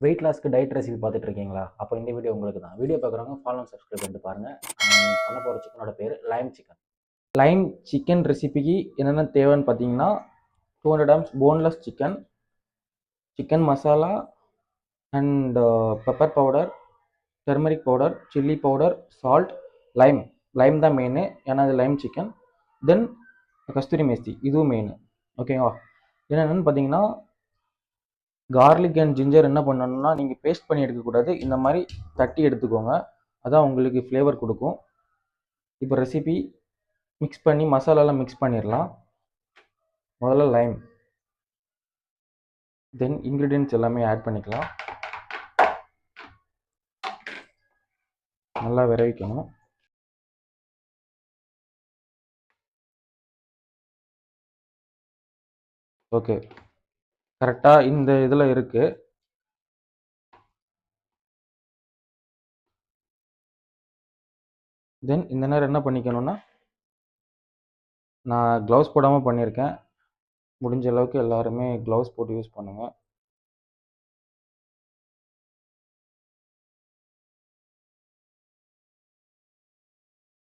Wait லாஸ்க்கு diet recipe பார்த்துட்டு இருக்கீங்களா? அப்போ இந்த வீடியோ உங்களுக்கு தான். வீடியோ பார்க்குறவங்க ஃபாலோ அண்ட் சப்ஸ்கிரைப் பண்ணிட்டு பாருங்க. பண்ண போகிற சிக்கனோட பேர் லைம் சிக்கன். லைம் சிக்கன் ரெசிபிக்கு என்னென்ன தேவைன்னு பார்த்தீங்கன்னா 200 grams boneless chicken, chicken masala and pepper powder, turmeric powder, chilli powder, salt, Lime. Lime தான் மெயின், ஏன்னா அது லைம் சிக்கன். தென் கஸ்தூரி மேஸ்தி, இதுவும் மெயின். ஓகேவா? என்னென்னு பார்த்தீங்கன்னா கார்லிக் அண்ட் ஜிஞ்சர் என்ன பண்ணணும்னா நீங்கள் பேஸ்ட் பண்ணி எடுக்கக்கூடாது, இந்த மாதிரி தட்டி எடுத்துக்கோங்க. அதான் உங்களுக்கு ஃப்ளேவர் கொடுக்கும். இப்போ ரெசிபி மிக்ஸ் பண்ணி மசாலாலாம் மிக்ஸ் பண்ணிடலாம். முதல்ல லைம், தென் இன்க்ரீடியன்ட்ஸ் எல்லாமே ஆட் பண்ணிக்கலாம். நல்லா விரைவிக்கணும். ஓகே, கரெக்டாக இந்த இதில் இருக்குது. தென் இந்த நேரம் என்ன பண்ணிக்கணும்னா, நான் க்ளவுஸ் போடாமல் பண்ணியிருக்கேன். முடிஞ்ச அளவுக்கு எல்லாருமே க்ளவுஸ் போட்டு யூஸ் பண்ணுங்கள்.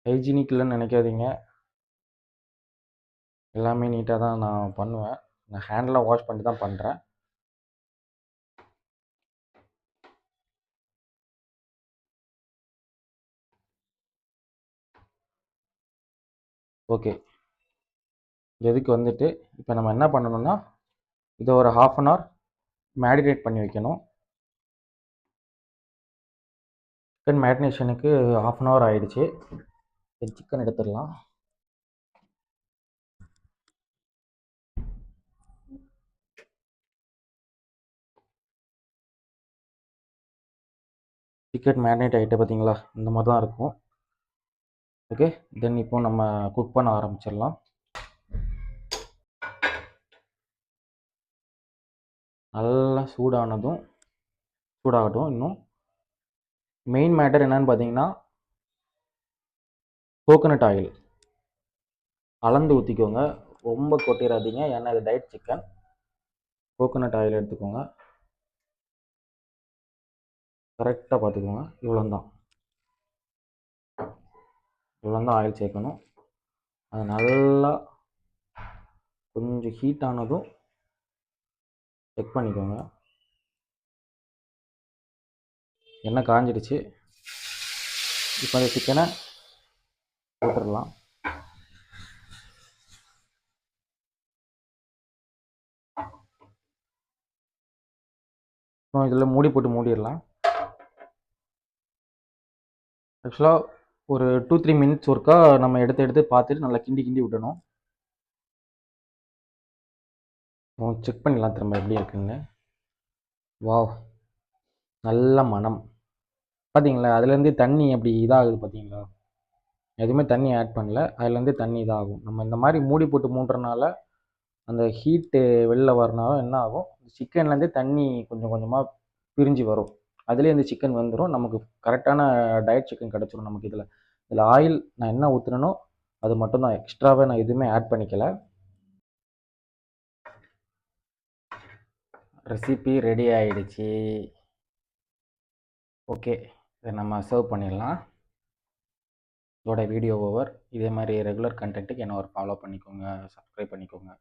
ஹைஜீனிக் இல்லைன்னு நினைக்காதீங்க, எல்லாமே நீட்டாக தான் நான் பண்ணுவேன். நான் ஹேண்டெலாம் வாஷ் பண்ணி தான் பண்ணுறேன். ஓகே, எதுக்கு வந்துட்டு இப்போ நம்ம என்ன பண்ணணும்னா, இதை ஒரு 1/2 hour மேரினேட் பண்ணி வைக்கணும். சிக்கன் மேரினேஷனுக்கு 1/2 hour ஆகிடுச்சு. சிக்கன் எடுத்துடலாம். சிக்கன் மேரினேட் ஆகிட்டு பார்த்தீங்களா, இந்த மாதிரி தான் இருக்கும். ஓகே, தென் இப்போ நம்ம குக் பண்ண ஆரம்பிச்சிடலாம். நல்லா சூடாகட்டும். இன்னும் மெயின் மேட்டர் என்னன்னு பார்த்தீங்கன்னா, கோகோனட் ஆயில் அளந்து ஊற்றிக்கோங்க, ரொம்ப கொட்டிடாதீங்க, ஏன்னா இது டயட் சிக்கன். கோகோனட் ஆயில் எடுத்துக்கோங்க, கரெக்டாக பார்த்துக்கோங்க. இவ்வளோதான் ஆயில் சேர்க்கணும். அது நல்லா கொஞ்சம் ஹீட் ஆனதும் செக் பண்ணிக்கோங்க. எண்ணெய் காஞ்சிடுச்சு. இப்போ அந்த சிக்கனை போட்டுடலாம். இப்போ இதில் மூடி போட்டு மூடிடலாம். ஆக்சுவலாக ஒரு 2-3 minutes ஒருக்கா நம்ம எடுத்து பார்த்துட்டு நல்லா கிண்டி விடணும். செக் பண்ணிடலாம் திரும்ப எப்படி இருக்குன்னு. வாவ், நல்ல மனம் பார்த்தீங்களா? அதுலேருந்து தண்ணி அப்படி இதாகுது பார்த்தீங்களா? எதுவுமே தண்ணி ஆட் பண்ணல, அதுலேருந்து தண்ணி இதாகும். நம்ம இந்த மாதிரி மூடி போட்டு மூடுறனால அந்த ஹீட்டு வெளில வரனால என்ன ஆகும், சிக்கன்லேருந்து தண்ணி கொஞ்சம் கொஞ்சமாக பிரிஞ்சு வரும். அதுலேயே இந்த சிக்கன் வந்துடும். நமக்கு கரெக்டான டயட் சிக்கன் கிடச்சிரும் நமக்கு. இதில் ஆயில் நான் என்ன ஊற்றுனனோ அது மட்டும்தான், எக்ஸ்ட்ராவே நான் எதுவுமே ஆட் பண்ணிக்கல. ரெசிபி ரெடி ஆகிடுச்சு. ஓகே, இதை நம்ம சர்வ் பண்ணிடலாம். இதோட வீடியோ ஓவர். இதே மாதிரி ரெகுலர் கண்டென்ட்டுக்கு என்ன ஒரு ஃபாலோ பண்ணிக்கோங்க, சப்ஸ்கிரைப் பண்ணிக்கோங்க.